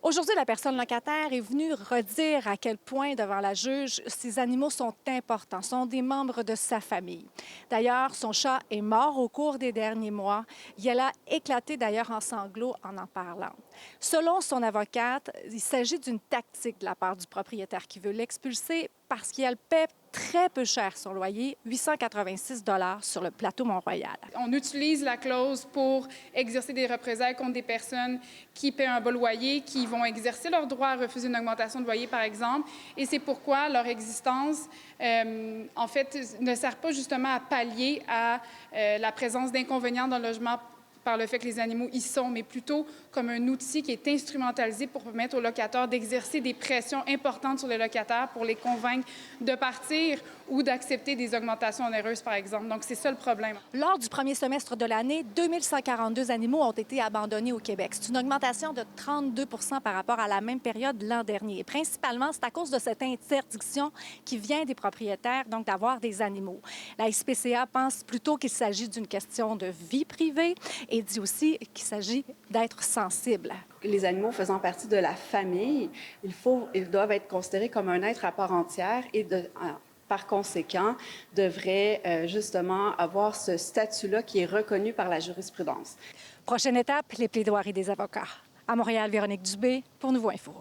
Aujourd'hui, la personne locataire est venue redire à quel point, devant la juge, ces animaux sont importants, sont des membres de sa famille. D'ailleurs, son chat est mort au cours des derniers mois. Et elle a éclaté d'ailleurs en sanglots en parlant. Selon son avocate, il s'agit d'une tactique de la part du propriétaire qui veut l'expulser parce qu'elle paie très peu cher son loyer, 886 sur le plateau Mont-Royal. On utilise la clause pour exercer des représailles contre des personnes qui paient un bas loyer, qui vont exercer leur droit à refuser une augmentation de loyer, par exemple. Et c'est pourquoi leur existence, en fait, ne sert pas justement à pallier à la présence d'inconvénients dans le logement par le fait que les animaux y sont, mais plutôt comme un outil qui est instrumentalisé pour permettre aux locataires d'exercer des pressions importantes sur les locataires pour les convaincre de partir ou d'accepter des augmentations onéreuses, par exemple. Donc, c'est ça le problème. Lors du premier semestre de l'année, 2142 animaux ont été abandonnés au Québec. C'est une augmentation de 32 par rapport à la même période l'an dernier. Et principalement, c'est à cause de cette interdiction qui vient des propriétaires, donc d'avoir des animaux. La SPCA pense plutôt qu'il s'agit d'une question de vie privée et dit aussi qu'il s'agit d'être sensible. Les animaux faisant partie de la famille, ils doivent être considérés comme un être à part entière et par conséquent, devraient justement avoir ce statut-là qui est reconnu par la jurisprudence. Prochaine étape, les plaidoiries des avocats. À Montréal, Véronique Dubé pour Nouveau Info.